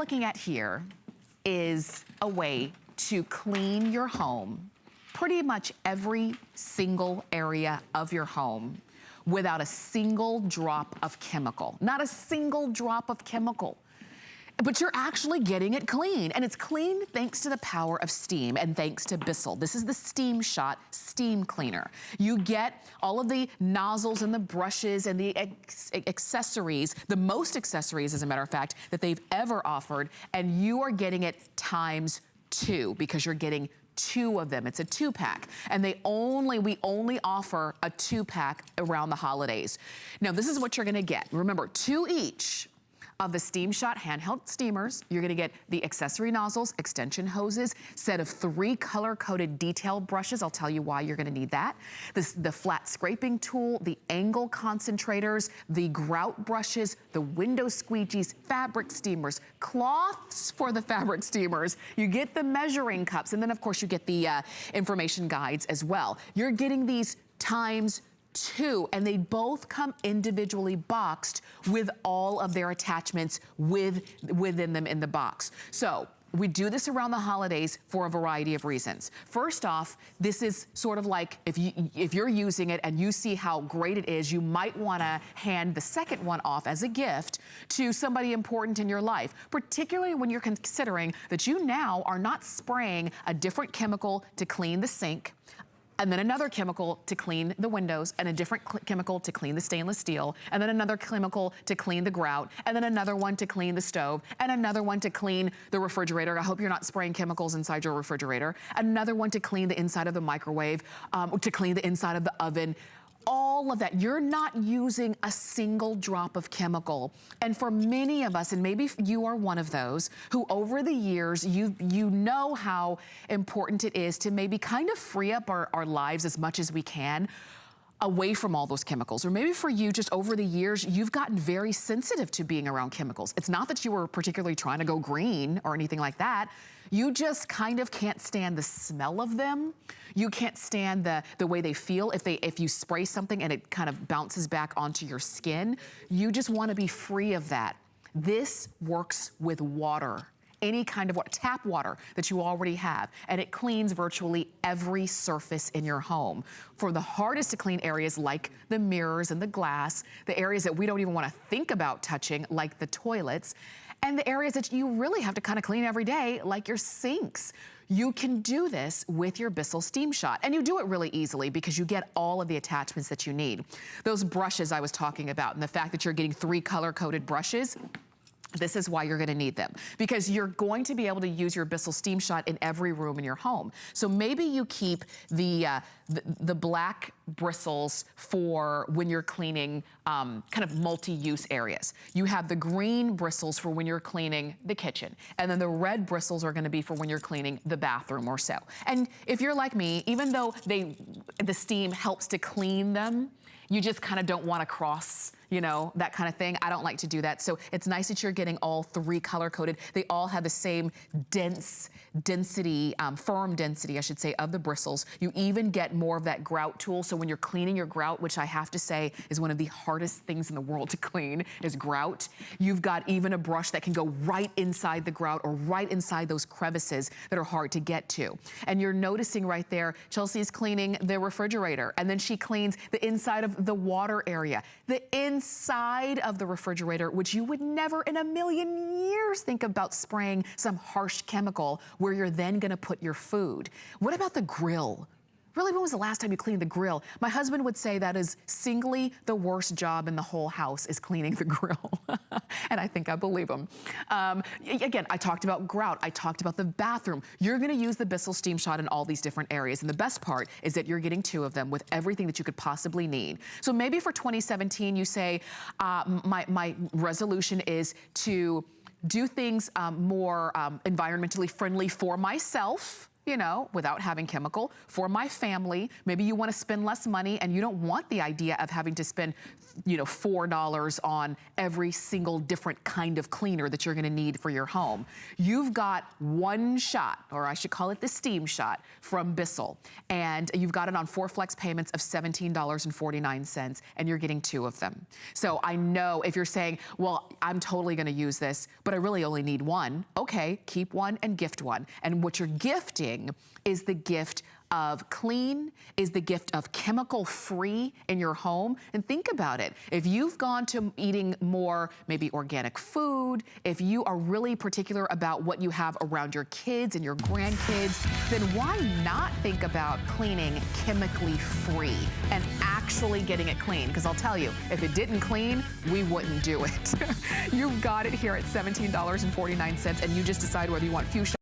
Looking at here is a way to clean your home, pretty much every single area of your home, without a single drop of chemical. Not a single drop of chemical. But you're actually getting it clean, and it's clean thanks to the power of steam and thanks to BISSELL. This is the Steam Shot Steam Cleaner. You get all of the nozzles and the brushes and the accessories, the most accessories, as a matter of fact, that they've ever offered, and you are getting it ×2 because you're getting 2 of them. It's a 2-pack, and we only offer a 2-pack around the holidays. Now, this is what you're gonna get. Remember, 2 each of the Steam Shot handheld steamers. You're gonna get the accessory nozzles, extension hoses, set of 3 color-coded detail brushes. I'll tell you why you're gonna need that. The flat scraping tool, the angle concentrators, the grout brushes, the window squeegees, fabric steamers, cloths for the fabric steamers. You get the measuring cups, and then of course you get the information guides as well. You're getting these ×2, and they both come individually boxed with all of their attachments within them in the box. So we do this around the holidays for a variety of reasons. First off, this is sort of like if you're using it and you see how great it is, you might wanna hand the second one off as a gift to somebody important in your life, particularly when you're considering that you now are not spraying a different chemical to clean the sink, and then another chemical to clean the windows, and a different chemical to clean the stainless steel, and then another chemical to clean the grout, and then another one to clean the stove, and another one to clean the refrigerator. I hope you're not spraying chemicals inside your refrigerator. Another one to clean the inside of the microwave, to clean the inside of the oven. All of that, you're not using a single drop of chemical. And for many of us, and maybe you are one of those, who over the years, you know how important it is to maybe kind of free up our lives as much as we can away from all those chemicals. Or maybe for you, just over the years, you've gotten very sensitive to being around chemicals. It's not that you were particularly trying to go green or anything like that. You just kind of can't stand the smell of them. You can't stand the way they feel. If you spray something and it kind of bounces back onto your skin, you just wanna be free of that. This works with water. Any kind of water, tap water that you already have, and it cleans virtually every surface in your home. For the hardest to clean areas like the mirrors and the glass, the areas that we don't even wanna think about touching, like the toilets, and the areas that you really have to kind of clean every day, like your sinks. You can do this with your BISSELL Steam Shot, and you do it really easily because you get all of the attachments that you need. Those brushes I was talking about, and the fact that you're getting 3 color-coded brushes, this is why you're gonna need them, because you're going to be able to use your BISSELL Steam Shot in every room in your home. So maybe you keep the black bristles for when you're cleaning kind of multi-use areas. You have the green bristles for when you're cleaning the kitchen, and then the red bristles are gonna be for when you're cleaning the bathroom or so. And if you're like me, even though the steam helps to clean them, you just kind of don't want to cross, you know, that kind of thing. I don't like to do that. So it's nice that you're getting all 3 color-coded. They all have the same density, firm density, I should say, of the bristles. You even get more of that grout tool. So when you're cleaning your grout, which I have to say is one of the hardest things in the world to clean, is grout. You've got even a brush that can go right inside the grout or right inside those crevices that are hard to get to. And you're noticing right there, Chelsea's cleaning the refrigerator, and then she cleans the inside of the water area, the inside of the refrigerator, which you would never in a million years think about spraying some harsh chemical where you're then gonna put your food. What about the grill? Really, when was the last time you cleaned the grill? My husband would say that is singly the worst job in the whole house is cleaning the grill. And I think I believe him. Again, I talked about grout. I talked about the bathroom. You're gonna use the BISSELL Steam Shot in all these different areas. And the best part is that you're getting 2 of them with everything that you could possibly need. So maybe for 2017, you say, my resolution is to do things more environmentally friendly for myself, you know, without having chemical, for my family. Maybe you want to spend less money and you don't want the idea of having to spend you know, $4 on every single different kind of cleaner that you're gonna need for your home. You've got one shot, or I should call it the steam shot, from BISSELL. And you've got it on 4 flex payments of $17.49, and you're getting 2 of them. So I know if you're saying, well, I'm totally gonna use this, but I really only need one. Okay, keep one and gift one. And what you're gifting is the gift of clean, is the gift of chemical-free in your home. And think about it. If you've gone to eating more maybe organic food, if you are really particular about what you have around your kids and your grandkids, then why not think about cleaning chemically free and actually getting it clean? Because I'll tell you, if it didn't clean, we wouldn't do it. You've got it here at $17.49, and you just decide whether you want fuchsia